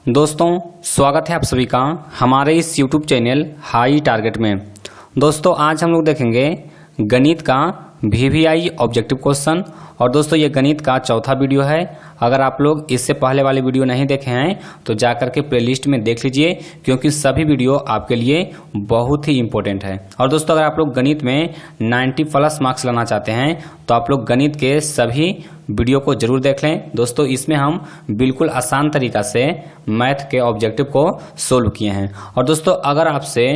दोस्तों स्वागत है आप सभी का हमारे इस YouTube चैनल हाई टारगेट में। दोस्तों आज हम लोग देखेंगे गणित का VVI ऑब्जेक्टिव क्वेश्चन। और दोस्तों ये गणित का चौथा वीडियो है। अगर आप लोग इससे पहले वाले वीडियो नहीं देखे हैं तो जाकर के प्लेलिस्ट में देख लीजिए, क्योंकि सभी वीडियो आपके लिए बहुत ही इम्पोर्टेंट है। और दोस्तों अगर आप लोग गणित में 90+ मार्क्स लाना चाहते हैं तो आप लोग गणित के सभी वीडियो को जरूर देख लें। दोस्तों इसमें हम बिल्कुल आसान तरीका से मैथ के ऑब्जेक्टिव को सोल्व किए हैं। और दोस्तों अगर आपसे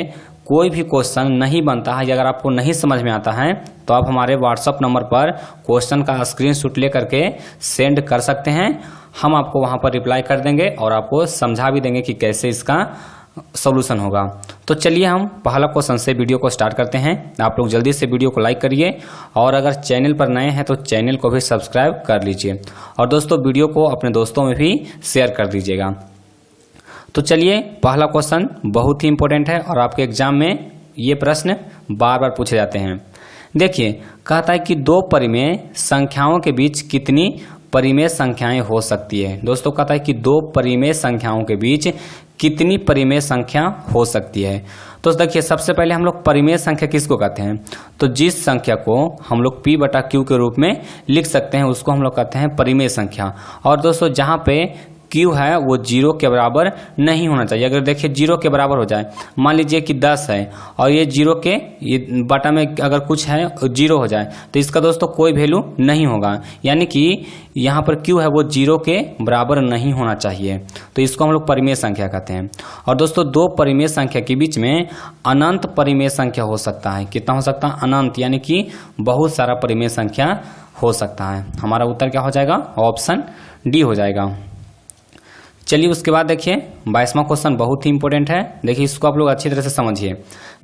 कोई भी क्वेश्चन नहीं बनता है या अगर आपको नहीं समझ में आता है तो आप हमारे व्हाट्सएप नंबर पर क्वेश्चन का स्क्रीनशॉट ले करके सेंड कर सकते हैं। हम आपको वहां पर रिप्लाई कर देंगे और आपको समझा भी देंगे कि कैसे इसका सॉल्यूशन होगा। तो चलिए हम पहला क्वेश्चन से वीडियो को स्टार्ट करते हैं। आप लोग जल्दी से वीडियो को लाइक करिए और अगर चैनल पर नए हैं तो चैनल को भी सब्सक्राइब कर लीजिए। और दोस्तों वीडियो को अपने दोस्तों में भी शेयर कर दीजिएगा। तो चलिए पहला क्वेश्चन बहुत ही इंपॉर्टेंट है और आपके एग्जाम में ये प्रश्न बार बार पूछे जाते हैं। देखिए कहता है कि दो परिमेय संख्याओं के बीच कितनी परिमेय संख्याएं हो सकती है। दोस्तों कहता है कि दो परिमेय संख्याओं के बीच कितनी परिमेय संख्या हो सकती है। तो देखिए सबसे पहले हम लोग परिमेय संख्या किसको कहते हैं, तो जिस संख्या को हम लोग P/Q के रूप में लिख सकते हैं उसको हम लोग कहते हैं परिमेय संख्या। और दोस्तों जहाँ पे Q है वो 0 के बराबर नहीं होना चाहिए। अगर देखिए 0 के बराबर हो जाए, मान लीजिए कि 10 है और ये 0 के ये बटा में अगर कुछ है 0 हो जाए तो इसका दोस्तों कोई वैल्यू नहीं होगा, यानी कि यहाँ पर Q है वो 0 के बराबर नहीं होना चाहिए। तो इसको हम लोग परिमेय संख्या कहते हैं। और दोस्तों दो परिमेय संख्या के बीच में अनंत परिमेय संख्या हो सकता है। कितना हो सकता है? अनंत, यानी कि बहुत सारा परिमेय संख्या हो सकता है। हमारा उत्तर क्या हो जाएगा? ऑप्शन डी हो जाएगा। चलिए उसके बाद देखिए 22वां क्वेश्चन बहुत ही इंपॉर्टेंट है। देखिए इसको आप लोग अच्छी तरह से समझिए।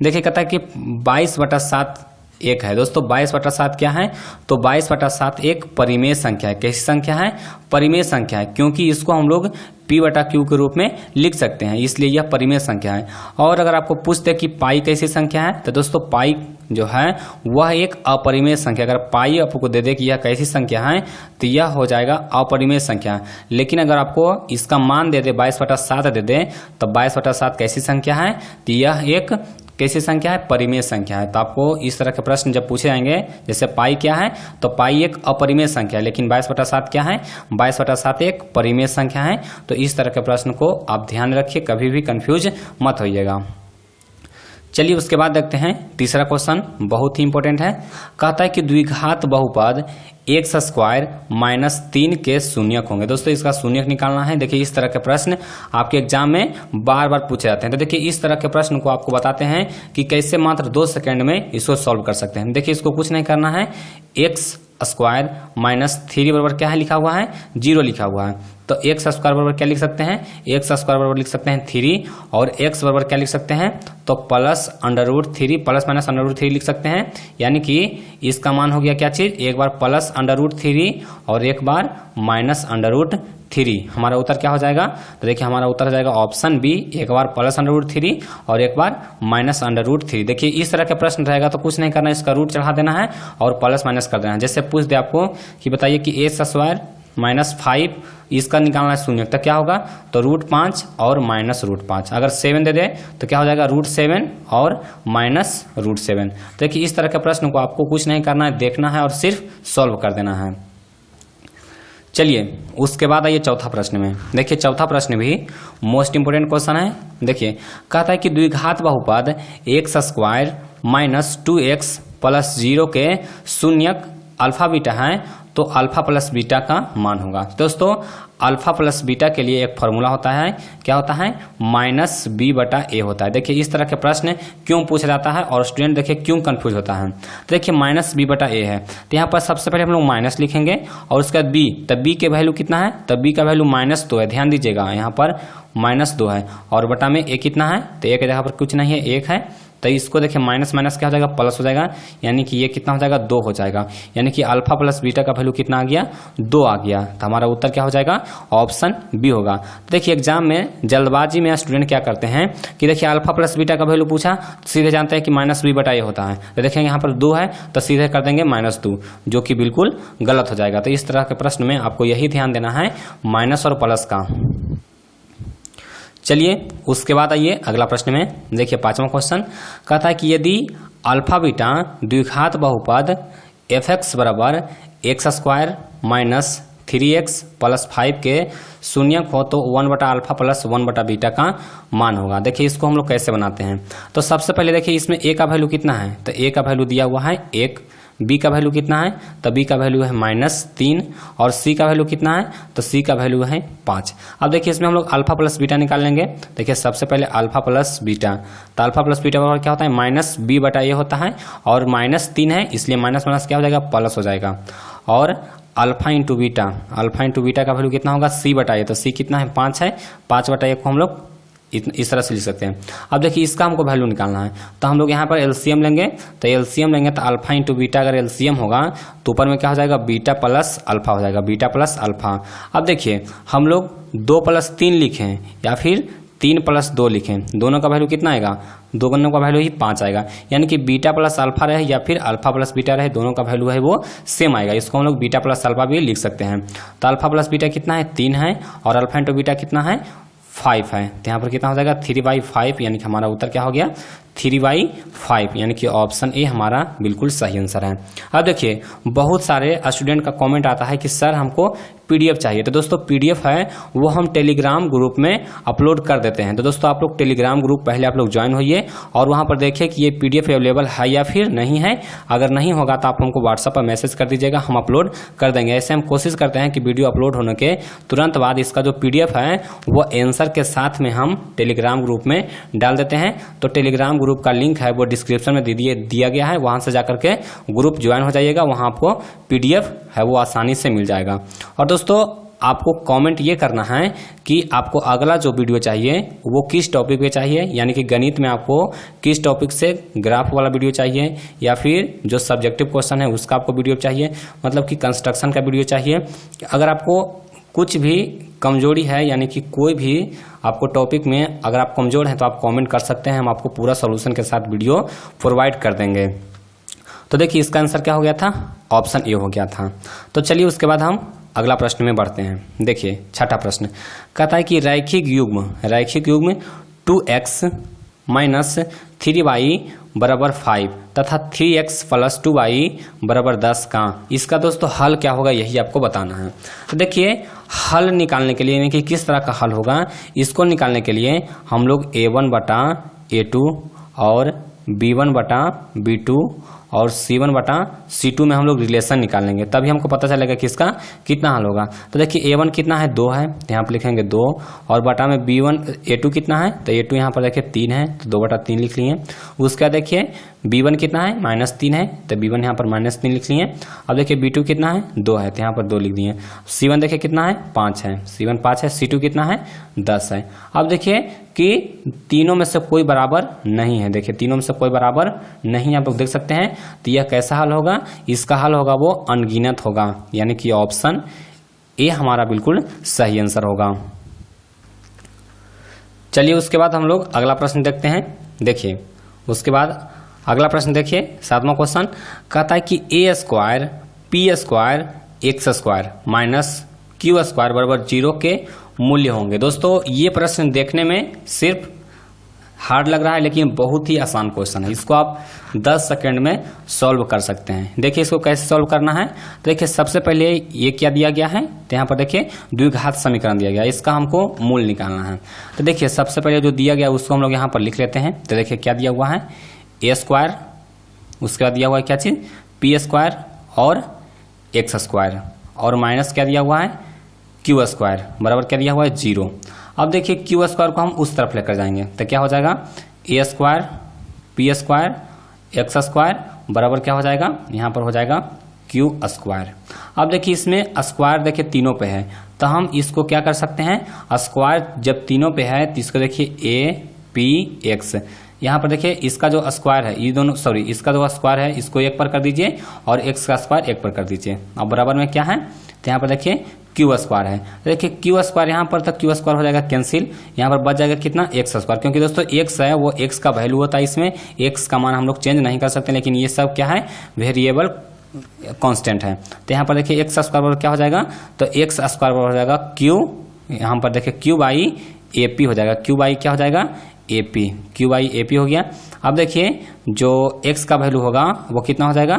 देखिए कहता है कि 22/7 एक है। दोस्तों 22/7 क्या है? तो 22/7 एक परिमेय संख्या है। कैसी संख्या है? परिमेय संख्या है, क्योंकि इसको हम लोग P/Q के रूप में लिख सकते हैं, इसलिए यह परिमेय संख्या है। और अगर आपको पूछते कि पाई कैसी संख्या है तो दोस्तों पाई जो है वह एक अपरिमेय संख्या। अगर पाई आपको दे दे कि यह कैसी संख्या है तो यह हो जाएगा अपरिमेय संख्या। लेकिन अगर आपको इसका मान दे दे 22/7 दे दे तो 22/7 कैसी संख्या है? तो यह एक कैसी संख्या है? परिमेय संख्या है। तो आपको इस तरह के प्रश्न जब पूछे जाएंगे, जैसे पाई क्या है, तो पाई एक अपरिमेय संख्या है, लेकिन 22/7 क्या है? 22/7 एक परिमेय संख्या है। तो इस तरह के प्रश्न को आप ध्यान रखिए, कभी भी कंफ्यूज मत होइएगा। चलिए उसके बाद देखते हैं तीसरा क्वेश्चन, बहुत ही इंपॉर्टेंट है। कहता है कि द्विघात बहुपद x² - 3 के शून्यक होंगे। दोस्तों इसका शून्यक निकालना है। देखिए इस तरह के प्रश्न आपके एग्जाम में बार बार पूछे जाते हैं। तो देखिए इस तरह के प्रश्न को आपको बताते हैं कि कैसे मात्र 2 सेकंड में इसको सॉल्व कर सकते हैं। देखिए इसको कुछ नहीं करना है, x² - 3 बराबर क्या है लिखा हुआ है? 0 लिखा हुआ है। तो x² बराबर क्या लिख सकते हैं? x² बराबर लिख सकते हैं 3, और x बराबर क्या लिख सकते हैं? तो +√3 ±√3 लिख सकते हैं। यानी कि इसका मान हो गया क्या चीज? एक बार +√3 और एक बार -√3। हमारा उत्तर क्या हो जाएगा? तो देखिए हमारा उत्तर हो जाएगा ऑप्शन बी, एक बार +√3 और एक बार -√3। देखिए इस तरह के प्रश्न रहेगा तो कुछ नहीं करना, इसका रूट चढ़ा देना है और प्लस माइनस कर देना है। जैसे पूछ दे आपको कि बताइए कि a² - 5 इसका निकालना है शून्य, तो क्या होगा? तो √5 और -√5। अगर 7 दे दे तो क्या हो जाएगा? √7 और -√7। देखिए इस तरह के प्रश्न को आपको कुछ नहीं करना है, देखना है और सिर्फ सॉल्व कर देना है। चलिए उसके बाद आइए चौथा प्रश्न में। देखिए चौथा प्रश्न भी मोस्ट इंपोर्टेंट क्वेश्चन है। देखिए कहता है कि द्विघात बहुपद x² - 2x + 0 के शून्यक अल्फा बीटा है, तो अल्फा प्लस बीटा का मान होगा। दोस्तों अल्फा प्लस बीटा के लिए एक फॉर्मूला होता है, क्या होता है? -b/a होता है। देखिए इस तरह के प्रश्न क्यों पूछा जाता है और स्टूडेंट देखिए क्यों कंफ्यूज होता है। तो देखिए -b/a है, तो यहाँ पर सबसे पहले हम लोग माइनस लिखेंगे और उसके बाद b, तब b के वैल्यू कितना है? तब b का वैल्यू -2 है। ध्यान दीजिएगा यहाँ पर -2 है और बटा में a कितना है? तो a की जगह पर कुछ नहीं है, 1 है। तो इसको देखिए माइनस माइनस क्या हो जाएगा? प्लस हो जाएगा, यानी कि ये कितना हो जाएगा? 2 हो जाएगा। यानी कि अल्फा प्लस बीटा का वैल्यू कितना आ गया? 2 आ गया। तो हमारा उत्तर क्या हो जाएगा? ऑप्शन बी होगा। देखिए एग्जाम में जल्दबाजी में स्टूडेंट क्या करते हैं कि देखिए अल्फा प्लस बीटा का वैल्यू पूछा, सीधे जानते हैं कि -b/a होता है। तो देखेंगे यहाँ पर 2 है तो सीधे कर देंगे -2, जो कि बिल्कुल गलत हो जाएगा। तो इस तरह के प्रश्न में आपको यही ध्यान देना है, माइनस और प्लस का। चलिए उसके बाद आइए अगला प्रश्न में। देखिए 5वां क्वेश्चन कहता है कि यदि अल्फा बीटा द्विघात बहुपद f(x) बराबर x square minus 3x plus 5 के शून्यक हो तो 1/अल्फा प्लस 1/बीटा का मान होगा। देखिए इसको हम लोग कैसे बनाते हैं। तो सबसे पहले देखिए इसमें a का वैल्यू कितना है, तो a का वैल्यू दिया हुआ है 1, b का वैल्यू कितना है, तो b का वैल्यू है -3 और c का वैल्यू कितना है, तो c का वैल्यू है 5। अब देखिए इसमें हम लोग अल्फा प्लस बीटा निकाल लेंगे। देखिए सबसे पहले अल्फा प्लस बीटा, तो अल्फा प्लस बीटा बराबर क्या होता है -b/a होता है और -3 है इसलिए माइनस माइनस क्या हो जाएगा प्लस हो जाएगा। और alpha into beta, alpha into beta का वैल्यू कितना होगा c/a, तो c कितना है 5 है, 5/a को हम लोग इस तरह से लिख सकते हैं। अब देखिए इसका हमको वैल्यू निकालना है, तो हम लोग यहाँ पर एलसीएम लेंगे, तो एलसीएम लेंगे तो अल्फा इंटू बीटा अगर एलसीएम होगा तो ऊपर में क्या हो जाएगा बीटा प्लस अल्फा हो जाएगा, बीटा प्लस अल्फा। अब देखिए हम लोग 2 + 3 लिखें या फिर 3 + 2 लिखें, दोनों का वैल्यू कितना आएगा, दोनों का वैल्यू ही 5 आएगा। यानी कि बीटा प्लस अल्फा रहे या फिर अल्फा प्लस बीटा रहे, दोनों का वैल्यू है वो सेम आएगा। इसको हम लोग बीटा प्लस अल्फा भी लिख सकते हैं। तो अल्फा प्लस बीटा कितना है 3 है और अल्फा इंटू बीटा कितना है 5 है, तो यहाँ पर कितना हो जाएगा 3/5, यानी कि हमारा उत्तर क्या हो गया 3/5, यानी कि ऑप्शन ए हमारा बिल्कुल सही आंसर है। अब देखिए बहुत सारे स्टूडेंट का कमेंट आता है कि सर हमको पीडीएफ चाहिए, तो दोस्तों पीडीएफ है वो हम टेलीग्राम ग्रुप में अपलोड कर देते हैं। तो दोस्तों आप लोग टेलीग्राम ग्रुप पहले आप लोग ज्वाइन होइए और वहाँ पर देखिए कि ये पीडीएफ अवेलेबल है या फिर नहीं है। अगर नहीं होगा तो आप हमको व्हाट्सएप पर मैसेज कर दीजिएगा, हम अपलोड कर देंगे। ऐसे हम कोशिश करते हैं कि वीडियो अपलोड होने के तुरंत बाद इसका जो पीडीएफ है वो आंसर के साथ में हम टेलीग्राम ग्रुप में डाल देते हैं। तो टेलीग्राम ग्रुप का लिंक है वो डिस्क्रिप्शन में दिया गया है, वहाँ से जाकर के ग्रुप ज्वाइन हो जाइएगा, वहाँ आपको पीडीएफ है वो आसानी से मिल जाएगा। और दोस्तों आपको कमेंट ये करना है कि आपको अगला जो वीडियो चाहिए वो किस टॉपिक पे चाहिए, यानी कि गणित में आपको किस टॉपिक से ग्राफ वाला वीडियो चाहिए या फिर जो सब्जेक्टिव क्वेश्चन है उसका आपको वीडियो चाहिए, मतलब कि कंस्ट्रक्शन का वीडियो चाहिए। अगर आपको कुछ भी कमजोरी है, यानी कि कोई भी आपको टॉपिक में अगर आप कमजोर हैं तो आप कमेंट कर सकते हैं, हम आपको पूरा सॉल्यूशन के साथ वीडियो प्रोवाइड कर देंगे। तो देखिए इसका आंसर क्या हो गया था, ऑप्शन ए हो गया था। तो चलिए उसके बाद हम अगला प्रश्न में बढ़ते हैं। देखिए 6ठा प्रश्न कहता है कि रैखिक युग्म 2x - 3y = 5 तथा 3x + 2y = 10 का इसका दोस्तों हल क्या होगा यही आपको बताना है। तो देखिए हल निकालने के लिए, यानी कि किस तरह का हल होगा, इसको निकालने के लिए हम लोग a1/a2 और b1/b2 और c1/c2 में हम लोग रिलेशन निकाल लेंगे, तभी हमको पता चलेगा कि इसका कितना हल होगा। तो देखिए a1 कितना है 2 है, तो यहाँ पर लिखेंगे 2 और बटा में a2 कितना है, तो a2 यहाँ पर देखिए 3 है तो 2/3 लिख लिए। उसके बाद देखिए b1 कितना है -3 है, तो b1 यहाँ पर -3 लिख लिए। अब देखिए b2 कितना है 2 है, तो यहाँ पर 2 लिख दिए। c1 देखिए कितना है 5 है, c1 5 है, c2 कितना है 10 है। अब देखिए कि तीनों में से कोई बराबर नहीं है, देखिए तीनों में से कोई बराबर नहीं आप लोग देख सकते हैं। तो यह कैसा हल होगा, इसका हल होगा वो अनगिनत होगा, यानी कि ऑप्शन ए हमारा बिल्कुल सही आंसर होगा। चलिए उसके बाद हम लोग अगला प्रश्न देखते हैं। देखिए उसके बाद अगला प्रश्न देखिए 7वां क्वेश्चन कहता है कि a² p² x² - q² = 0 के मूल्य होंगे। दोस्तों ये प्रश्न देखने में सिर्फ हार्ड लग रहा है लेकिन बहुत ही आसान क्वेश्चन है, इसको आप 10 सेकंड में सॉल्व कर सकते हैं। देखिए इसको कैसे सॉल्व करना है, तो देखिए सबसे पहले ये क्या दिया गया है, तो यहाँ पर देखिए द्विघात समीकरण दिया गया है, इसका हमको मूल निकालना है। तो देखिए सबसे पहले जो दिया गया उसको हम लोग यहाँ पर लिख लेते हैं। तो देखिए क्या दिया हुआ है a², उसके बाद दिया हुआ है क्या चीज़ p² और x² और माइनस क्या दिया हुआ है q² बराबर क्या दिया हुआ है 0। अब देखिए q² को हम उस तरफ लेकर जाएंगे तो क्या हो जाएगा a² p² x² बराबर क्या हो जाएगा, यहाँ पर हो जाएगा q²। अब देखिए इसमें स्क्वायर देखिए तीनों पे है, तो हम इसको क्या कर सकते हैं, स्क्वायर जब तीनों पे है तो इसको देखिए a p x, यहाँ पर देखिए इसका जो स्क्वायर है ये दोनों इसका जो स्क्वायर है इसको 1 पर कर दीजिए और x का स्क्वायर 1 पर कर दीजिए। अब बराबर में क्या है, तो यहाँ पर देखिए q² है, देखिए q² यहाँ पर तक q² हो जाएगा कैंसिल, यहाँ पर बच जाएगा कितना x², क्योंकि दोस्तों x है वो x का वैल्यू होता है, इसमें x का मान हम लोग चेंज नहीं कर सकते, लेकिन ये सब क्या है वेरिएबल कांस्टेंट है। तो यहाँ पर देखिए x² क्या हो जाएगा, तो x² हो जाएगा q, यहाँ पर देखिए q/a² AP हो जाएगा, Q बाई क्या हो जाएगा AP, Q बाई AP हो गया। अब देखिए जो x का वैल्यू होगा वो कितना हो जाएगा,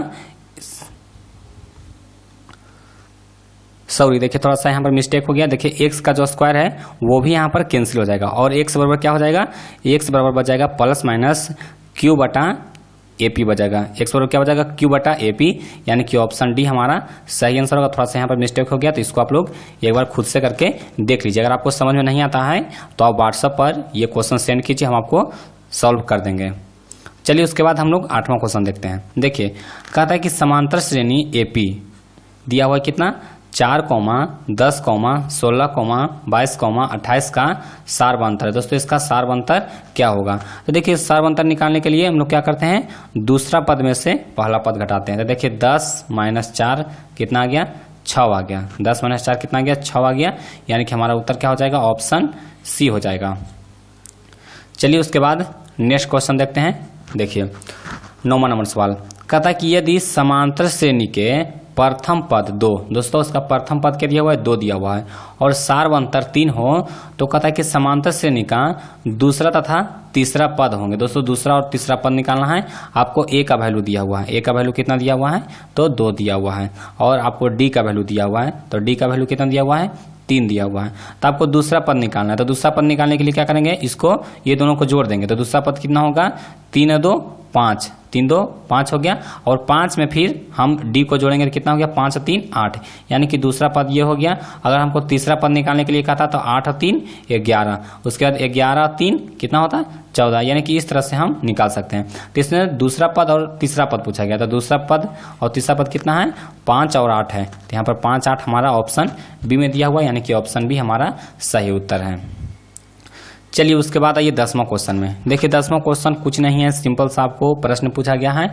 सॉरी देखिए थोड़ा सा यहाँ पर मिस्टेक हो गया। देखिए x का जो स्क्वायर है वो भी यहाँ पर कैंसिल हो जाएगा और x बराबर क्या हो जाएगा, x बराबर बच जाएगा प्लस माइनस Q बटा AP बचेगा। x बराबर क्या बचेगा, Q बटा AP, यानी कि ऑप्शन डी हमारा सही आंसर होगा। थोड़ा सा यहाँ पर मिस्टेक हो गया तो इसको आप लोग एक बार खुद से करके देख लीजिए। अगर आपको समझ में नहीं आता है तो आप व्हाट्सएप पर ये क्वेश्चन सेंड कीजिए, हम आपको सॉल्व कर देंगे। चलिए उसके बाद हम लोग 8वां क्वेश्चन देखते हैं। देखिए कहता है कि समांतर श्रेणी AP दिया हुआ है कितना, 4, 10, 16, 22, 28 का सारवंतर है। दोस्तों इसका सारवंतर क्या होगा, तो देखिए सारवंतर निकालने के लिए हम लोग क्या करते हैं, दूसरा पद में से पहला पद घटाते हैं। तो देखिए 10 - 4 कितना आ गया, 6 आ गया। 10 - 4 कितना आ गया, 6 आ गया, यानी कि हमारा उत्तर क्या हो जाएगा, ऑप्शन सी हो जाएगा। चलिए उसके बाद नेक्स्ट क्वेश्चन देखते हैं। देखिए 9वां नंबर सवाल कहता है कि यदि समांतर श्रेणी के प्रथम पद 2, दोस्तों उसका प्रथम पद क्या दिया हुआ है, 2 दिया हुआ है, और सारवंतर 3 हो तो कहता है कि समांतर श्रेणी का दूसरा तथा तीसरा पद होंगे। दोस्तों दूसरा और तीसरा पद निकालना है। आपको ए का वैल्यू दिया हुआ है, ए का वैल्यू कितना दिया हुआ है, तो 2 दिया हुआ है, और आपको डी का वैल्यू दिया हुआ है, तो डी का वैल्यू कितना दिया हुआ है, 3 दिया हुआ है। तो आपको दूसरा पद निकालना है। तो दूसरा पद निकालने के लिए क्या करेंगे, इसको ये दोनों को जोड़ देंगे। तो दूसरा पद कितना होगा, 3 2 5, 3 2 5 हो गया, और 5 में फिर हम डी को जोड़ेंगे तो कितना हो गया, 5 3 8, यानी कि दूसरा पद ये हो गया। अगर हमको तीसरा पद निकालने के लिए कहा था तो 8 3 11, उसके बाद 11 3 कितना होता है, 14, यानी कि इस तरह से हम निकाल सकते हैं। तो इसमें दूसरा पद और तीसरा पद पूछा गया। तो दूसरा पद और तीसरा पद कितना है, 5 और 8 है। तो यहाँ पर 5 8 हमारा ऑप्शन बी में दिया हुआ, यानी कि ऑप्शन बी हमारा सही उत्तर है। चलिए उसके बाद आइए 10वां क्वेश्चन में। देखिए 10वां क्वेश्चन कुछ नहीं है, सिंपल सा आपको प्रश्न पूछा गया है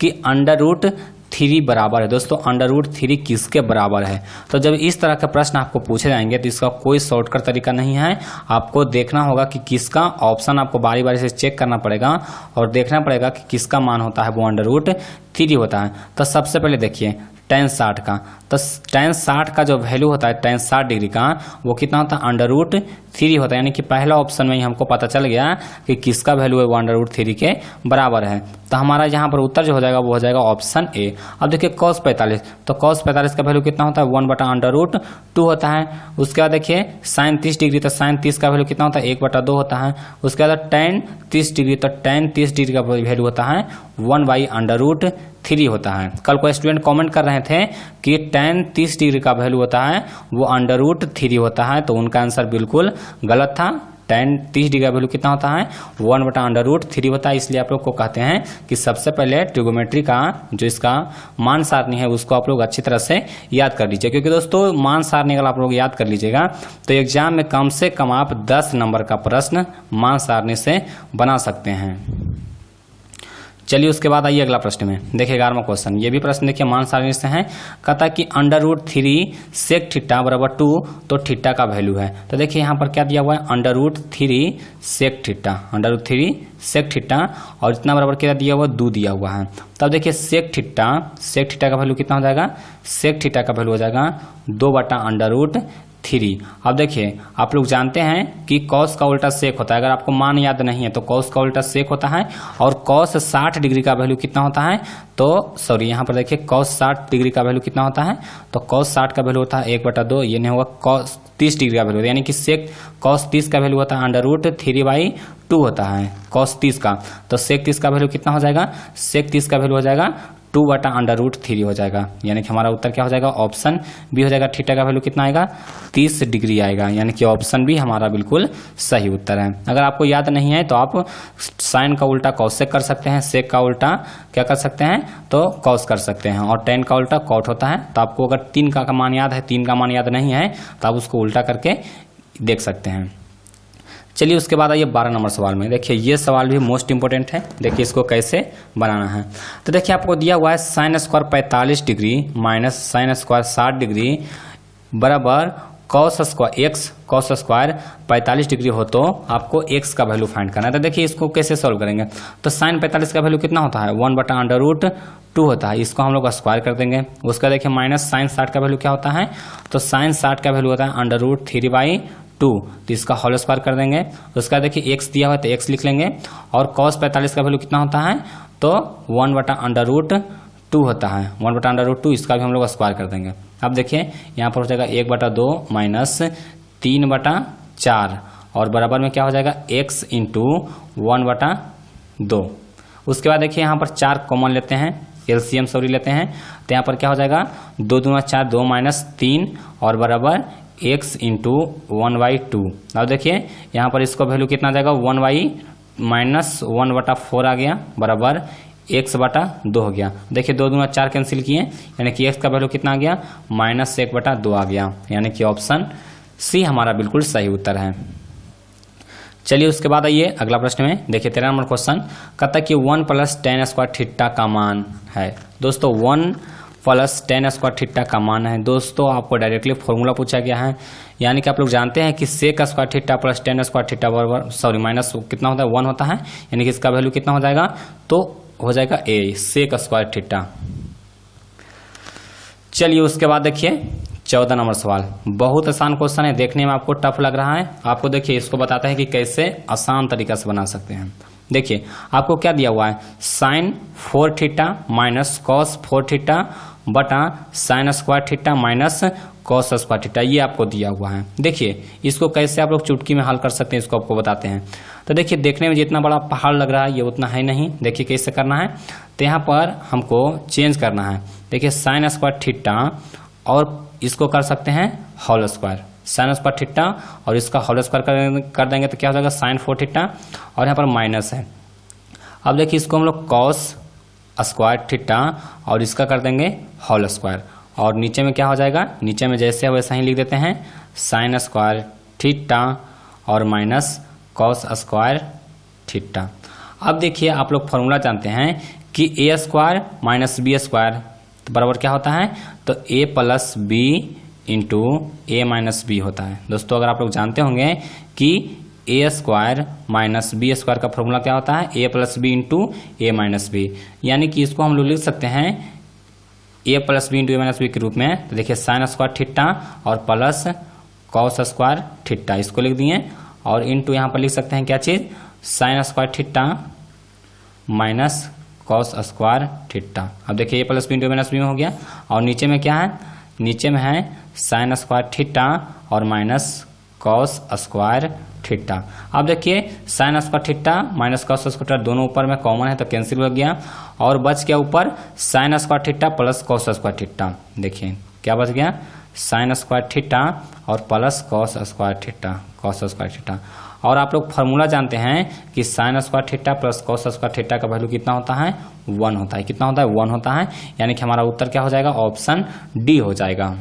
कि √3 बराबर है। दोस्तों √3 किसके बराबर है, तो जब इस तरह के प्रश्न आपको पूछे जाएंगे तो इसका कोई शॉर्टकट तरीका नहीं है। आपको देखना होगा कि किसका ऑप्शन, आपको बारी बारी से चेक करना पड़ेगा और देखना पड़ेगा कि किसका मान होता है वो √3 होता है। तो सबसे पहले देखिए tan 60 का, तो tan 60 का जो वैल्यू होता है tan 60 डिग्री का वो कितना होता है, √3 होता है। यानी कि पहला ऑप्शन में ही हमको पता चल गया कि किसका वैल्यू है वो √3 के बराबर है। तो हमारा यहाँ पर उत्तर जो हो जाएगा वो हो जाएगा ऑप्शन ए। अब देखिए cos 45, तो cos 45 का वैल्यू कितना होता है, 1/√2 होता है। उसके बाद देखिए sin 30 डिग्री, तो sin 30 का वैल्यू कितना होता है, 1/2 होता है। उसके बाद tan 30 डिग्री, तो tan 30 डिग्री का वैल्यू होता है 1/√3 होता है। कल को स्टूडेंट कमेंट कर रहे थे कि tan 30 डिग्री का वैल्यू होता है वो √3 होता है, तो उनका आंसर बिल्कुल गलत था। tan 30 डिग्री का वैल्यू कितना होता है, 1/√3 होता है। इसलिए आप लोग को कहते हैं कि सबसे पहले ट्रिगोमेट्री का जो इसका मान सारणी है उसको आप लोग अच्छी तरह से याद कर लीजिए, क्योंकि दोस्तों मान सारणी अगर आप लोग याद कर लीजिएगा तो एग्जाम में कम से कम आप 10 नंबर का प्रश्न मान सारणी से बना सकते हैं। चलिए उसके बाद आइए अगला प्रश्न में। देखिए 11वां क्वेश्चन, ये भी प्रश्न देखिए मान सारणी से है। कहता है कि √3 sec थीटा बराबर 2, तो थीटा का वैल्यू है। तो देखिए यहाँ पर क्या दिया हुआ है, √3 sec थीटा, √3 sec थीटा, और इतना बराबर क्या दिया हुआ है, 2 दिया हुआ है। तब देखिए sec थीटा का वैल्यू कितना हो जाएगा, sec थीटा का वैल्यू हो जाएगा 2/√3। अब देखिए आप लोग जानते हैं कि cos का उल्टा sec होता है। अगर आपको मान याद नहीं है तो cos का उल्टा sec होता है, और cos 60 डिग्री का वैल्यू कितना होता है, तो सॉरी यहाँ पर देखिए cos 60 डिग्री का वैल्यू कितना होता है, तो cos 60 का वैल्यू होता है 1/2, ये नहीं होगा, cos 30 डिग्री का वैल्यू, यानी कि sec cos 30 का वैल्यू होता है √3/2 होता है cos 30 का। तो sec 30 का वैल्यू कितना हो जाएगा, sec 30 का वैल्यू हो जाएगा 2/√3 हो जाएगा, यानी कि हमारा उत्तर क्या हो जाएगा, ऑप्शन बी हो जाएगा। थीटा का वैल्यू कितना आएगा, 30 डिग्री आएगा, यानी कि ऑप्शन बी हमारा बिल्कुल सही उत्तर है। अगर आपको याद नहीं है तो आप साइन का उल्टा कॉस से कर सकते हैं, सेक का उल्टा क्या कर सकते हैं, तो कॉस कर सकते हैं, और tan का उल्टा कॉट होता है। तो आपको अगर 3 का मान याद है, 3 का मान याद नहीं है तो आप उसको उल्टा करके देख सकते हैं। चलिए उसके बाद आइए 12 नंबर सवाल में। देखिए ये सवाल भी मोस्ट इंपोर्टेंट है। देखिए इसको कैसे बनाना है। तो देखिए आपको दिया हुआ है sin square 45 degree minus sin square 60 degree बराबर cos स्क्वायर 45 डिग्री हो तो आपको x का वैल्यू फाइंड करना है। तो देखिए इसको कैसे सॉल्व करेंगे। तो sin 45 का वैल्यू कितना होता है, 1/√2 होता है। इसको हम लोग स्क्वायर कर देंगे। उसका देखिए माइनस sin 60 का वैल्यू क्या होता है, तो sin 60 का वैल्यू होता है √3/2 2, तो इसका होल स्क्वायर कर देंगे। उसका देखिए x दिया हुआ है तो x लिख लेंगे, और cos 45 का वैल्यू कितना होता है, तो 1/√2 होता है, 1/√2, इसका भी हम लोग स्क्वायर कर देंगे। अब देखिए यहाँ पर हो जाएगा 1/2 माइनस 3/4 और बराबर में क्या हो जाएगा x इंटू 1/2। उसके बाद देखिए यहाँ पर 4 कॉमन लेते हैं, एलसीएम सॉरी लेते हैं, तो यहाँ पर क्या हो जाएगा 2 दूना 4, 2 माइनस 3 और बराबर x इंटू 1/2। अब देखिए यहाँ पर इसको वैल्यू कितना आ जाएगा 1y माइनस 1/4 आ गया, बराबर x/2 हो गया। देखिए 2 दूना 4 कैंसिल किए, यानी कि x का वैल्यू कितना आ गया -1/2 आ गया, यानी कि ऑप्शन सी हमारा बिल्कुल सही उत्तर है। चलिए उसके बाद आइए अगला प्रश्न में। देखिए 13 नंबर क्वेश्चन कहता है कि 1 + tan स्क्वायर थीटा का मान है। दोस्तों 1 + tan स्क्वायर थीटा का मान है। दोस्तों आपको डायरेक्टली फॉर्मूला पूछा गया है, यानी कि आप लोग जानते हैं कि sec square theta plus tan square theta बराबर सॉरी माइनस कितना होता है 1 होता है, यानी कि इसका वैल्यू कितना हो जाएगा, तो हो जाएगा a sec स्क्वायर थीटा। चलिए उसके बाद देखिए 14 नंबर सवाल, बहुत आसान क्वेश्चन है, देखने में आपको टफ लग रहा है, आपको देखिए इसको बताते हैं कि कैसे आसान तरीका से बना सकते हैं। देखिए आपको क्या दिया हुआ है, sin 4 theta minus cos 4 theta बटा sin square theta minus cos square theta, ये आपको दिया हुआ है। देखिए इसको कैसे आप लोग चुटकी में हल कर सकते हैं, इसको आपको बताते हैं। तो देखिए देखने में जितना बड़ा पहाड़ लग रहा है ये उतना है नहीं। देखिए कैसे करना है, तो यहाँ पर हमको चेंज करना है। देखिए sin स्क्वायर थीटा और इसको कर सकते हैं whole square, sin square theta और इसका होल स्क्वायर कर देंगे तो क्या हो जाएगा sin 4 थीटा, और यहाँ पर माइनस है। अब देखिए इसको हम लोग cos स्क्वायर थीटा और इसका कर देंगे होल स्क्वायर, और नीचे में क्या हो जाएगा, नीचे में जैसे है वैसा ही लिख देते हैं sin स्क्वायर थीटा और माइनस cos स्क्वायर थीटा। अब देखिए आप लोग फॉर्मूला जानते हैं कि a square minus B square तो बराबर क्या होता है, तो a plus B into A minus B होता है। दोस्तों अगर आप लोग जानते होंगे कि a square minus B square का फॉर्मूला क्या होता है, a plus B into A minus B, यानी कि इसको हम लोग लिख सकते हैं a plus B into A minus B के रूप में। तो देखिए sin स्क्वायर थीटा और प्लस cos स्क्वायर थीटा इसको लिख दिए, और इंटू यहाँ पर लिख सकते हैं क्या चीज़, sin square theta minus cos square theta. अब देखिए a plus B into A minus B में हो गया, और नीचे में क्या है, नीचे में है sin स्क्वायर थीटा और माइनस cos स्क्वायर थीटा। अब देखिए sin square theta minus cos square theta दोनों ऊपर में कॉमन है तो कैंसिल हो गया, और बच गया ऊपर sin square theta plus cos square theta. देखिए क्या बच गया, sin स्क्वायर थीटा और plus cos square theta, cos square theta. और आप लोग फार्मूला जानते हैं कि sin square theta plus cos square theta का वैल्यू कितना होता है, 1 होता है। कितना होता है, 1 होता है, यानी कि हमारा उत्तर क्या हो जाएगा, ऑप्शन डी हो जाएगा।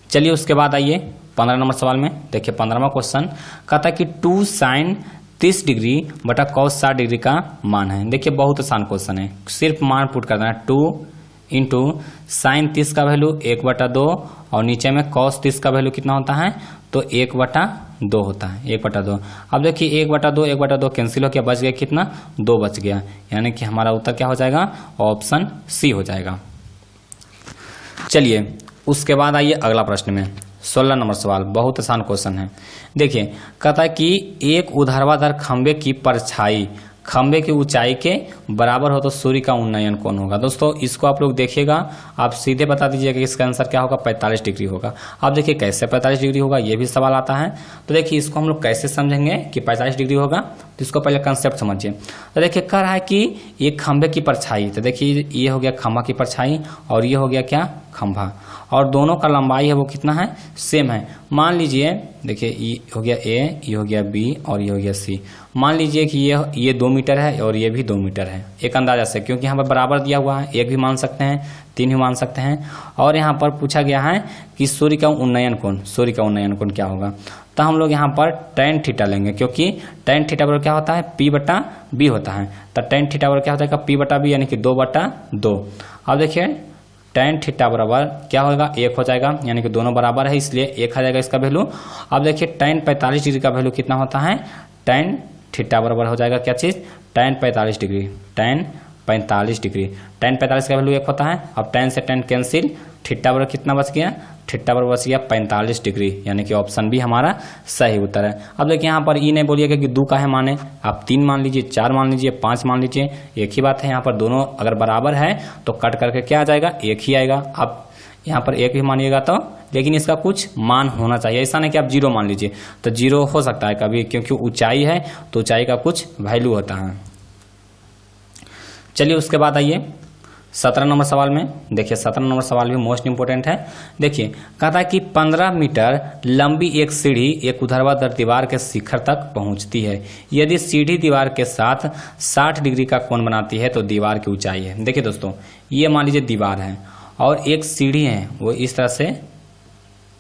चलिए उसके बाद आइए 15 नंबर सवाल में। देखिए 15वां क्वेश्चन कहता है कि 2 sin 30 डिग्री बटा cos 60 डिग्री का मान है। देखिए बहुत आसान क्वेश्चन है, सिर्फ मान पुट कर देना, 2 इंटू साइन 30 का वैल्यू 1/2 और नीचे में cos 30 का वैल्यू कितना होता है, तो 1/2 होता है, 1/2। अब देखिए 1/2 कैंसिल हो गया, बच गया कितना, 2 बच गया, यानी कि हमारा उत्तर क्या हो जाएगा, ऑप्शन सी हो जाएगा। चलिए उसके बाद आइए अगला प्रश्न में 16 नंबर सवाल, बहुत आसान क्वेश्चन है। देखिए कहता है कि एक ऊर्ध्वाधर खंबे की परछाई खंबे की ऊंचाई के बराबर हो तो सूर्य का उन्नयन कौन होगा। दोस्तों इसको आप लोग देखिएगा, आप सीधे बता दीजिएगा कि इसका आंसर क्या होगा, 45 डिग्री होगा। आप देखिए कैसे 45 डिग्री होगा, ये भी सवाल आता है। तो देखिए इसको हम लोग कैसे समझेंगे कि 45 डिग्री होगा, तो इसको पहले कंसेप्ट समझिए। तो देखिए कह रहा है कि एक खंबे की परछाई, तो देखिए ये हो गया खंबा की परछाई और ये हो गया क्या, खंभा, और दोनों का लंबाई है वो कितना है, सेम है। मान लीजिए देखिए ये हो गया ए, ये हो गया बी और ये हो गया सी। मान लीजिए कि ये 2 मीटर है और ये भी 2 मीटर है, एक अंदाजा से, क्योंकि यहाँ पर बराबर दिया हुआ है, 1 भी मान सकते हैं, 3 भी मान सकते हैं। और यहाँ पर पूछा गया है कि सूर्य का उन्नयन कोण, सूर्य का उन्नयन कोण क्या होगा। तो हम लोग यहाँ पर tan थीटा लेंगे, क्योंकि tan थीटा बराबर क्या होता है, p/b होता है। तो tan थीटा बराबर क्या होता है, p/b यानी कि 2/2। अब देखिए tan थीटा बराबर क्या होगा, 1 हो जाएगा, यानी कि दोनों बराबर है इसलिए 1 आ जाएगा इसका वैल्यू। अब देखिए tan 45 डिग्री का वैल्यू कितना होता है, tan थीटा बराबर हो जाएगा क्या चीज़, tan 45 degree, tan 45 degree. tan 45 का वैल्यू 1 होता है। अब tan से tan कैंसिल, थीटा बराबर कितना बच गया, थीटा बराबर बच गया 45 डिग्री, यानी कि ऑप्शन बी हमारा सही उत्तर है। अब देखिए यहाँ पर ई नहीं बोलिएगा कि 2 का है माने, आप 3 मान लीजिए, 4 मान लीजिए, 5 मान लीजिए, एक ही बात है। यहाँ पर दोनों अगर बराबर है तो कट करके क्या आ जाएगा, एक ही आएगा। आप यहाँ पर एक ही मानिएगा तो, लेकिन इसका कुछ मान होना चाहिए, ऐसा नहीं कि आप 0 मान लीजिए, तो 0 हो सकता है कभी, क्योंकि ऊंचाई है तो ऊंचाई का कुछ वैल्यू होता है। चलिए उसके बाद आइए 17 नंबर सवाल में। देखिए 17 नंबर सवाल भी मोस्ट इंपोर्टेंट है। देखिए कहता है कि 15 मीटर लंबी एक सीढ़ी एक ऊर्ध्वाधर दीवार के शिखर तक पहुंचती है। यदि सीढ़ी दीवार के साथ 60 डिग्री का कोण बनाती है तो दीवार की ऊंचाई है। देखिए दोस्तों, ये मान लीजिए दीवार है और एक सीढ़ी है, वो इस तरह से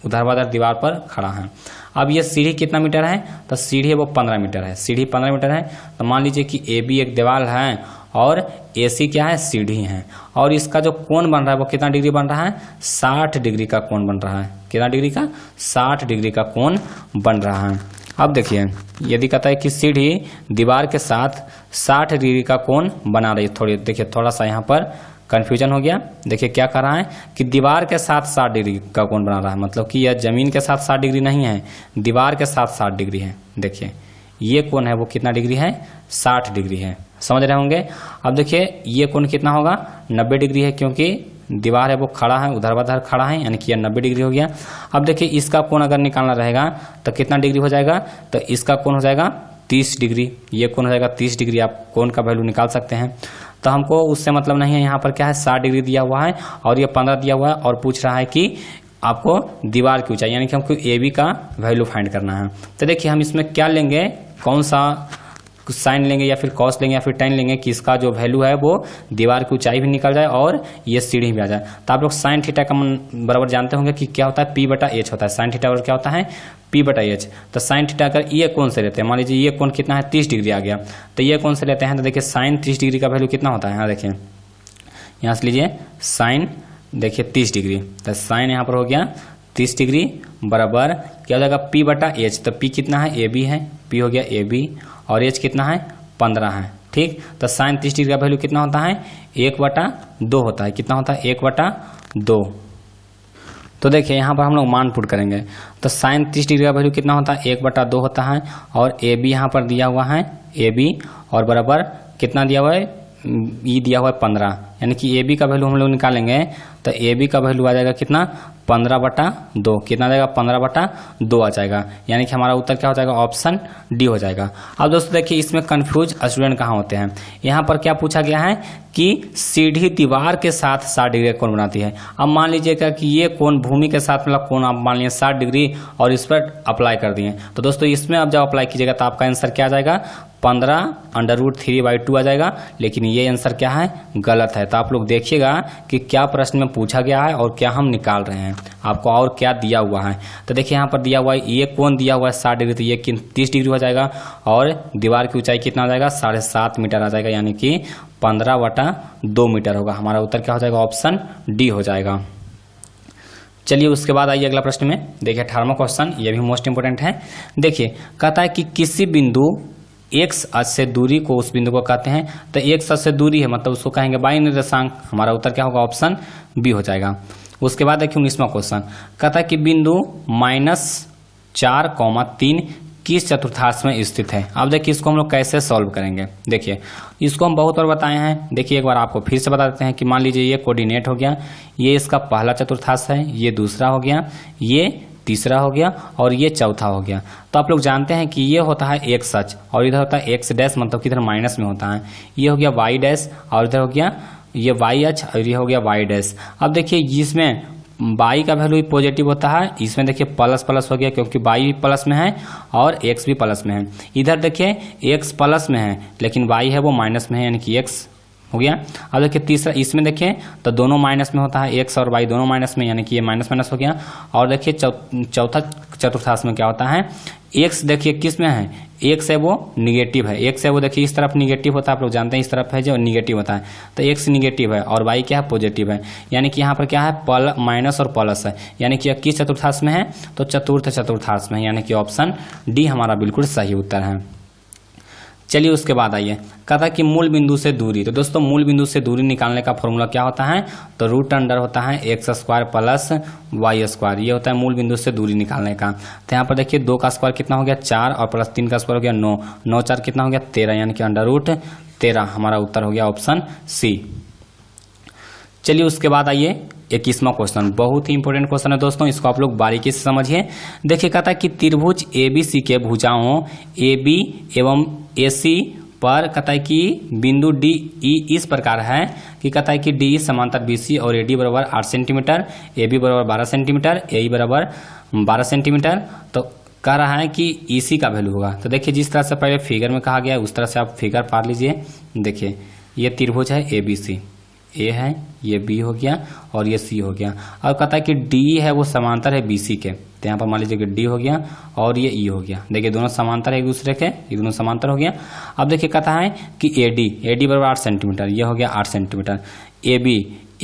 ऊर्ध्वाधर दीवार पर खड़ा है। अब ये सीढ़ी कितना मीटर है, तो सीढ़ी है वो 15 मीटर है। सीढ़ी 15 मीटर है तो मान लीजिए कि ए बी एक दीवार है और ए सी क्या है, सीढ़ी है, और इसका जो कोण बन रहा है वो कितना डिग्री बन रहा है, 60 डिग्री का कोण बन रहा है। कितना डिग्री का, 60 डिग्री का कोण बन रहा है। अब देखिए यदि कहता है कि सीढ़ी दीवार के साथ 60 डिग्री का कोण बना रही है, देखिए थोड़ा सा यहाँ पर कंफ्यूजन हो गया। देखिए क्या कर रहा है कि दीवार के साथ 60 डिग्री का कोण बना रहा है, मतलब कि यह जमीन के साथ 60 डिग्री नहीं है, दीवार के साथ 60 डिग्री है। देखिए ये कोण है वो कितना डिग्री है, 60 डिग्री है। समझ रहे होंगे। अब देखिए ये कोण कितना होगा, 90 डिग्री है, क्योंकि दीवार है वो खड़ा है, ऊर्ध्वाधर खड़ा है, यानी कि यह 90 डिग्री हो गया। अब देखिए इसका कोण अगर निकालना रहेगा तो कितना डिग्री हो जाएगा, तो इसका कोण हो जाएगा 30 डिग्री, ये कोण हो जाएगा 30 डिग्री। आप कोण का वैल्यू निकाल सकते हैं। तो हमको उससे मतलब नहीं है, यहाँ पर क्या है 60 डिग्री दिया हुआ है और ये 15 दिया हुआ है, और पूछ रहा है कि आपको दीवार की ऊंचाई, यानी कि हमको ए बी का वैल्यू फाइंड करना है। तो देखिए हम इसमें क्या लेंगे, कौन सा साइन लेंगे या फिर कॉस लेंगे या फिर tan लेंगे कि इसका जो वैल्यू है वो दीवार की ऊंचाई भी निकल जाए और ये सीढ़ी भी आ जाए। तो आप लोग साइन थीटा का बराबर जानते होंगे कि क्या होता है, P/H होता है। साइन थीटा बराबर क्या होता है, P/H। तो साइन थीटा अगर ये कोण से लेते हैं, मान लीजिए ये कोण कितना है, 30 डिग्री आ गया, तो ये कोण से लेते हैं तो देखिए साइन 30 डिग्री का वैल्यू कितना होता है। यहाँ देखिए, यहाँ से लीजिए साइन, देखिए 30 डिग्री, तो साइन यहाँ पर हो गया 30 डिग्री बराबर क्या हो जाएगा, P/H। तो P कितना है, AB है, P हो गया AB, और H कितना है, 15 है। ठीक, तो साइन 30 डिग्री का वैल्यू कितना होता है, 1/2 होता है। कितना होता है, 1/2। तो देखिए यहाँ पर हम लोग मान पुट करेंगे, तो साइन 30 डिग्री का वैल्यू कितना होता है, 1/2 होता है, और AB यहाँ पर दिया हुआ है AB, और बराबर कितना दिया हुआ है, ई दिया हुआ है 15, यानी कि AB का वैल्यू हम लोग निकालेंगे तो AB का वैल्यू आ जाएगा कितना, 15/2। कितना आ जाएगा, 15/2 आ जाएगा, यानी कि हमारा उत्तर क्या हो जाएगा, ऑप्शन डी हो जाएगा। अब दोस्तों देखिए इसमें कंफ्यूज स्टूडेंट कहाँ होते हैं, यहाँ पर क्या पूछा गया है कि सीढ़ी दीवार के साथ 60 डिग्री का कोण बनाती है। अब मान लीजिएगा कि ये कोण भूमि के साथ मतलब कोण आप मान लीजिए 60 डिग्री और इस पर अप्लाई कर दिए, तो दोस्तों इसमें आप जब अप्लाई कीजिएगा तो आपका आंसर क्या आ जाएगा, 15√3/2 आ जाएगा। लेकिन ये आंसर क्या है, गलत है। तो आप लोग देखिएगा कि क्या प्रश्न में पूछा गया है और क्या हम निकाल रहे हैं, आपको और क्या दिया हुआ है। तो देखिए यहाँ पर दिया हुआ है, ये कोण दिया हुआ है 60 डिग्री, तो ये 30 डिग्री हो जाएगा, और दीवार की ऊंचाई कितना आ जाएगा, 7.5 मीटर आ जाएगा, यानी कि 15/2 मीटर होगा। हमारा उत्तर क्या हो जाएगा, ऑप्शन डी हो जाएगा। चलिए उसके बाद आइए अगला प्रश्न में। देखिए 18वां क्वेश्चन, ये भी मोस्ट इंपोर्टेंट है। देखिए कहता है कि किसी बिंदु x अक्ष से दूरी को, उस बिंदु को कहते हैं, तो x अक्ष से दूरी है मतलब उसको कहेंगे बाई निर्देशांक। हमारा उत्तर क्या होगा, ऑप्शन बी हो जाएगा। उसके बाद देखिए 19वां क्वेश्चन, कहता है कि बिंदु -4,3 किस चतुर्थांश में स्थित है। अब देखिए इसको हम लोग कैसे सॉल्व करेंगे। देखिए इसको हम बहुत बार बताए हैं, देखिए एक बार आपको फिर से बता देते हैं कि मान लीजिए ये कोऑर्डिनेट हो गया, ये इसका पहला चतुर्थांश है, ये दूसरा हो गया, ये तीसरा हो गया, और ये चौथा हो गया। तो आप लोग जानते हैं कि ये होता है x अक्ष और इधर होता है x डैश, मतलब कि इधर माइनस में होता है। ये हो गया y डैश और इधर हो गया ये y अक्ष और ये हो गया y डैश। अब देखिए जिसमें y का वैल्यू पॉजिटिव होता है, इसमें देखिए प्लस प्लस हो गया क्योंकि y भी प्लस में है और x भी प्लस में है। इधर देखिए x प्लस में है लेकिन y है वो माइनस में है, यानी कि x हो गया। अब देखिए तीसरा, इसमें देखिए तो दोनों माइनस में होता है, x और y दोनों माइनस में, यानी कि ये माइनस माइनस हो गया। और देखिए चौथा चतुर्थांश में क्या होता है, x देखिए किस में है, x है वो निगेटिव है, x है वो देखिए इस तरफ निगेटिव होता है, आप लोग जानते हैं इस तरफ है जो निगेटिव होता है, तो x निगेटिव है और y क्या है, पॉजिटिव है, यानी कि यहाँ पर क्या है, माइनस और प्लस है, यानी कि किस चतुर्थांश में है, तो चतुर्थ चतुर्थांश में है, यानी कि ऑप्शन डी हमारा बिल्कुल सही उत्तर है। चलिए उसके बाद आइए, कहता है कि मूल बिंदु से दूरी। तो दोस्तों मूल बिंदु से दूरी निकालने का फॉर्मूला क्या होता है, तो रूट अंडर होता है X square plus Y square, ये होता है मूल बिंदु से दूरी निकालने का। तो यहाँ पर देखिए 2 का स्क्वायर कितना हो गया 4 और प्लस 3 का स्क्वायर हो गया 9, 9 4 कितना हो गया 13, यानी कि अंडर रूट 13 हमारा उत्तर हो गया ऑप्शन सी। चलिए उसके बाद आइए 21वां क्वेश्चन, बहुत ही इंपॉर्टेंट क्वेश्चन है दोस्तों, इसको आप लोग बारीकी से समझिए। देखिए कहता है कि त्रिभुज ABC के भुजाओं AB एवं AC पर कहता है कि बिंदु DE इस प्रकार है कि कहता है कि DE समांतर BC और AD बराबर 8 सेंटीमीटर, AB बराबर 12 सेंटीमीटर, AE बराबर 12 सेंटीमीटर। तो कह रहा है कि EC का वैल्यू होगा। तो देखिए जिस तरह से पहले फिगर में कहा गया है उस तरह से आप फिगर पार लीजिए। देखिए ये त्रिभुज है ABC, ए है, ये बी हो गया और ये सी हो गया, और कहता है कि डी है वो समांतर है बीसी के। तो यहाँ पर मान लीजिए कि डी हो गया और ये ई हो गया। देखिए दोनों समांतर है एक दूसरे के, ये दोनों समांतर हो गया। अब देखिए कहता है कि एडी बराबर 8 सेंटीमीटर, ये हो गया 8 सेंटीमीटर। ए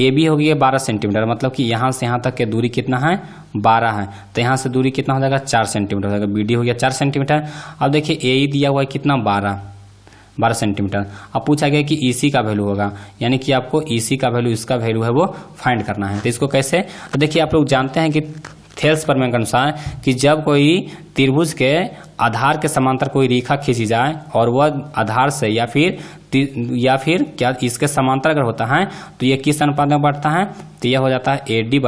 बी हो गया 12 सेंटीमीटर, मतलब कि यहाँ से यहाँ तक के दूरी कितना है 12 है, तो यहाँ से दूरी कितना हो जाएगा 4 सेंटीमीटर हो जाएगा। बी डी हो गया 4 सेंटीमीटर। अब देखिए ए ई दिया हुआ है कितना 12 सेंटीमीटर। अब पूछा गया कि EC का वैल्यू होगा, यानी कि आपको EC का वैल्यू, इसका वैल्यू है वो फाइंड करना है। तो इसको कैसे, तो देखिए आप लोग जानते हैं कि थेल्स प्रमेय के अनुसार कि जब कोई त्रिभुज के आधार के समांतर कोई रेखा खींची जाए और वह आधार से या फिर क्या इसके समांतर अगर होता है तो ये किस अनुपात में बढ़ता है, तो यह हो जाता है AD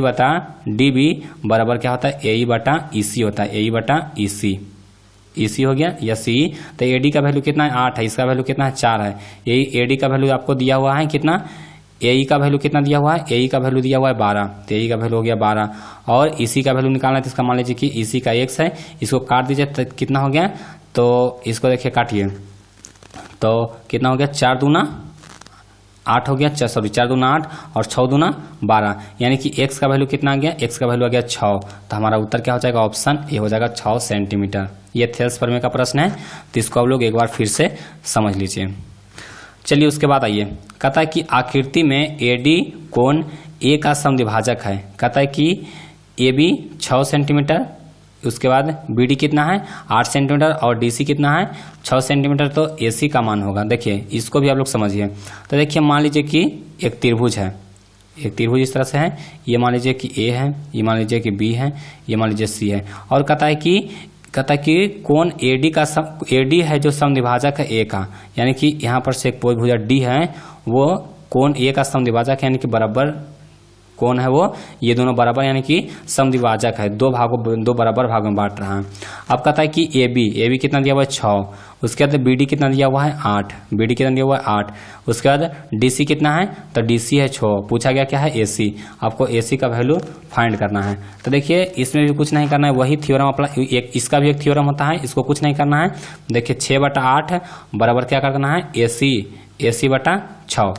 बटा DB बराबर क्या होता है AE बटा EC होता है, AE बटा EC हो गया या सी। तो AD का वैल्यू कितना है 8 है, इसका वैल्यू कितना है 4 है। यही AD का वैल्यू आपको दिया हुआ है कितना, AE का वैल्यू कितना दिया हुआ है, AE का वैल्यू दिया हुआ है 12, तो AE का वैल्यू हो गया 12। और EC का वैल्यू निकालना है तो इसका मान लीजिए कि EC का x है, इसको काट दीजिए तो कितना हो गया, तो इसको देखिए काटिए तो कितना हो गया 4 दूना 8 हो गया, 4 दूना 8 और 6 दूना 12, यानी कि x का वैल्यू कितना आ गया, x का वैल्यू आ गया 6। तो हमारा उत्तर क्या हो जाएगा, ऑप्शन ए हो जाएगा 6 सेंटीमीटर। ये थेल्स प्रमेय का प्रश्न है, तो इसको आप लोग एक बार फिर से समझ लीजिए। चलिए उसके बाद आइए, कहता है कि आकृति में AD कोण A का समद्विभाजक है। कहता है कि AB 6 सेंटीमीटर, उसके बाद BD कितना है 8 सेंटीमीटर और DC कितना है 6 सेंटीमीटर, तो AC का मान होगा। देखिए इसको भी आप लोग समझिए। तो देखिए मान लीजिए कि एक त्रिभुज है, एक त्रिभुज इस तरह से है, ये मान लीजिए कि A है, ये मान लीजिए कि B है, ये मान लीजिए C है, और कहता है कि कोण AD है जो समद्विभाजक है A का, यानी कि यहाँ पर से एक भुजा D है वो कोण A का समद्विभाजक है, यानी कि बराबर कोण है वो, ये दोनों बराबर यानी कि समद्विभाजक है, दो बराबर भागों में बांट रहा है। अब कहता है कि AB कितना दिया हुआ है 6, उसके बाद BD कितना दिया हुआ है 8, BD कितना दिया हुआ है 8, उसके बाद DC कितना है, तो DC है 6, पूछा गया क्या है AC, आपको AC का वैल्यू फाइंड करना है। तो देखिए इसमें भी कुछ नहीं करना है, वही थ्योरम अपना इसका भी एक थ्योरम होता है, इसको कुछ नहीं करना है। देखिए 6/8 बराबर क्या करना है AC बटा 6,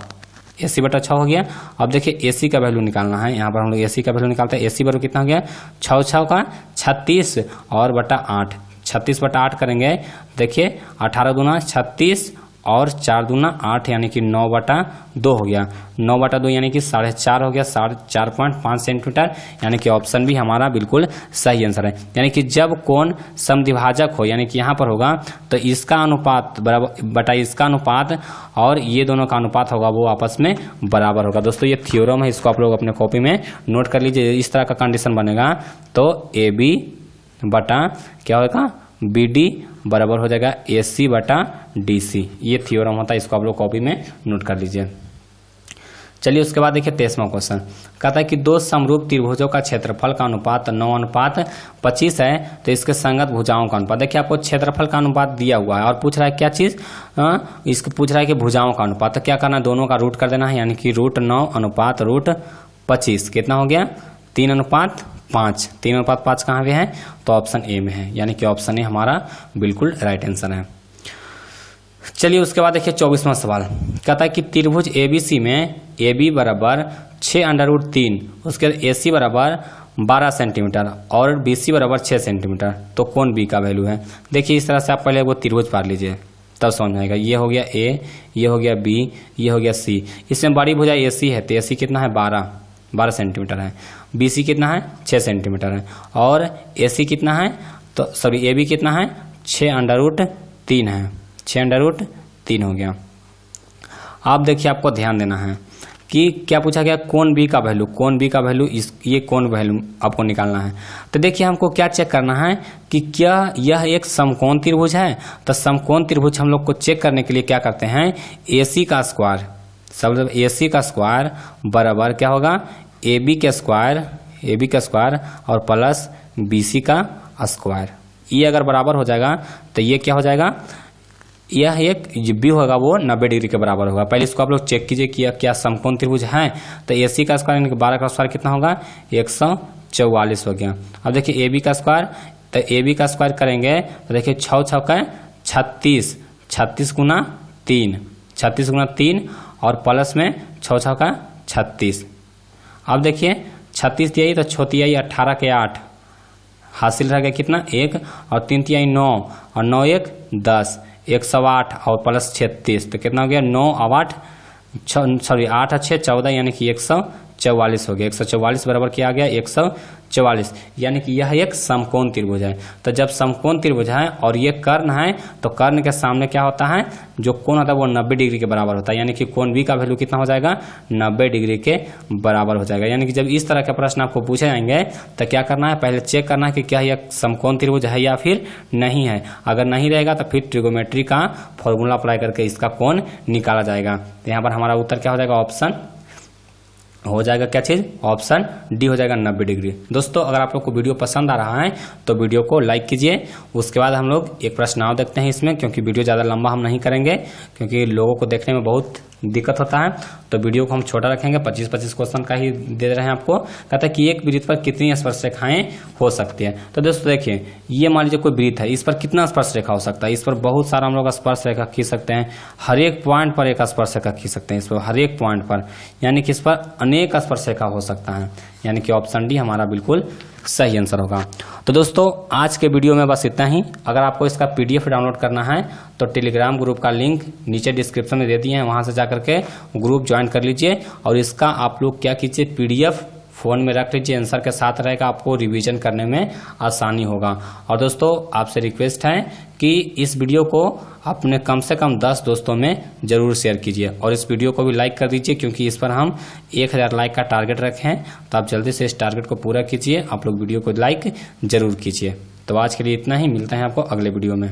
AC बटा 6 हो गया। अब देखिए AC का वैल्यू निकालना है, यहाँ पर हम लोग AC का वैल्यू निकालते हैं। AC बराबर कितना हो गया 6 का 36 और बटा 8, 36/8 करेंगे। देखिए 18 दूना 36 और 4 दूना 8, यानी कि 9/2 हो गया, 9/2 यानी कि 4.5 हो गया, 4.5 सेंटीमीटर, यानी कि ऑप्शन भी हमारा बिल्कुल सही आंसर है। यानी कि जब कोण समद्विभाजक हो, यानी कि यहाँ पर होगा तो इसका अनुपात बराबर बटा इसका अनुपात और ये दोनों का अनुपात होगा वो आपस में बराबर होगा। दोस्तों ये थ्योरम है, इसको आप लोग अपने कॉपी में नोट कर लीजिए। इस तरह का कंडीशन बनेगा तो AB बटा क्या होगा BD बराबर हो जाएगा AC बटा DC, ये थ्योरम होता है, इसको आप लोग कॉपी में नोट कर लीजिए। चलिए उसके बाद देखिए 23वां क्वेश्चन, कहता है कि दो समरूप त्रिभुजों का क्षेत्रफल का अनुपात 9:25 है, तो इसके संगत भुजाओं का अनुपात। देखिए आपको क्षेत्रफल का अनुपात दिया हुआ है और पूछ रहा है क्या चीज, इसको पूछ रहा है कि भुजाओं का अनुपात। तो क्या करना है, दोनों का रूट कर देना है, यानी कि √9/√25 कितना हो गया 3:5। 3:5 कहाँ पे है, तो ऑप्शन ए में है, यानी कि ऑप्शन ए हमारा बिल्कुल राइट आंसर है। चलिए उसके बाद देखिए 24वां सवाल, कहता है कि त्रिभुज ABC में AB बराबर 6√3, उसके बाद AC बराबर 12 सेंटीमीटर और BC बराबर 6 सेंटीमीटर, तो कौन B का वैल्यू है। देखिए इस तरह से आप पहले वो त्रिभुज पार लीजिए तब समझ आएगा। ये हो गया A, ये हो गया B, ये हो गया C। इसमें बड़ी भुजा AC है, तो AC कितना है 12 सेंटीमीटर है, BC कितना है 6 सेंटीमीटर है, और AC कितना है, तो सॉरी AB कितना है 6√3 है, 6√3 हो गया। अब देखिए आपको ध्यान देना है कि क्या पूछा गया, कोण बी का वैल्यू, कोण बी का वैल्यू ये कोण वैल्यू आपको निकालना है। तो देखिए हमको क्या चेक करना है कि क्या यह एक समकोण त्रिभुज है। तो समकोण त्रिभुज हम लोग को चेक करने के लिए क्या करते हैं, AC का स्क्वायर, सब AC का स्क्वायर बराबर क्या होगा, AB के स्क्वायर और प्लस BC का स्क्वायर। ये अगर बराबर हो जाएगा तो ये क्या हो जाएगा, यह एक भी होगा वो 90 डिग्री के बराबर होगा। पहले इसको आप लोग चेक कीजिए कि क्या समकोण त्रिभुज है। तो AC का स्क्वायर यानी कि 12 का स्क्वायर कितना होगा, 144 हो गया। अब देखिए AB का स्क्वायर, तो AB का स्क्वायर करेंगे तो देखिए 6 छक्का 36, 36 गुना 3 और प्लस में 6 छक्का 36। अब देखिए 36 दिया तो 6 तिहाई 18 के 8 हासिल रह गया कितना 1 और 3 तिहाई 9 और 9 1 10, 108 और प्लस 36 तो कितना हो गया 9 और 8 8 और 6 14 यानी कि 144 हो गया। 144 बराबर क्या आ गया 144, यानी कि यह एक समकोण त्रिभुज है। तो जब समकोण त्रिभुज है और ये कर्ण है तो कर्ण के सामने क्या होता है, जो कोण होता है वो 90 डिग्री के बराबर होता है, यानी कि कोण बी का वैल्यू कितना हो जाएगा 90 डिग्री के बराबर हो जाएगा। यानी कि जब इस तरह के प्रश्न आपको पूछे जाएंगे तो क्या करना है, पहले चेक करना है कि क्या यह समकोण त्रिभुज है या फिर नहीं है। अगर नहीं रहेगा तो फिर ट्रिगोमेट्री का फॉर्मूला अप्लाई करके इसका कोण निकाला जाएगा। तो यहाँ पर हमारा उत्तर क्या हो जाएगा, ऑप्शन हो जाएगा क्या चीज, ऑप्शन डी हो जाएगा 90 डिग्री। दोस्तों अगर आप लोग को वीडियो पसंद आ रहा है तो वीडियो को लाइक कीजिए। उसके बाद हम लोग एक प्रश्न और देखते हैं इसमें, क्योंकि वीडियो ज़्यादा लंबा हम नहीं करेंगे क्योंकि लोगों को देखने में बहुत दिक्कत होता है, तो वीडियो को हम छोटा रखेंगे। 25-25 क्वेश्चन का ही दे रहे हैं आपको। कहता है कि एक वृत्त पर कितनी स्पर्श रेखाएं हो सकती है। तो दोस्तों देखिए ये मान लीजिए कोई वृत्त है, इस पर कितना स्पर्श रेखा हो सकता है, इस पर बहुत सारा हम लोग स्पर्श रेखा खींच सकते हैं। हर एक पॉइंट पर एक स्पर्श रेखा खींच सकते हैं, इस पर हर एक पॉइंट पर, यानी कि इस पर अनेक स्पर्श रेखा हो सकता है, यानी कि ऑप्शन डी हमारा बिल्कुल सही आंसर होगा। तो दोस्तों आज के वीडियो में बस इतना ही। अगर आपको इसका PDF डाउनलोड करना है तो टेलीग्राम ग्रुप का लिंक नीचे डिस्क्रिप्शन में दे दिए हैं, वहां से जाकर के ग्रुप ज्वाइन कर लीजिए और इसका आप लोग क्या कीजिए, PDF फ़ोन में रख लीजिए, आंसर के साथ रहेगा, आपको रिवीजन करने में आसानी होगा। और दोस्तों आपसे रिक्वेस्ट है कि इस वीडियो को अपने कम से कम 10 दोस्तों में ज़रूर शेयर कीजिए और इस वीडियो को भी लाइक कर दीजिए, क्योंकि इस पर हम 1000 लाइक का टारगेट रखे हैं। तो आप जल्दी से इस टारगेट को पूरा कीजिए, आप लोग वीडियो को लाइक ज़रूर कीजिए। तो आज के लिए इतना ही, मिलते हैं आपको अगले वीडियो में।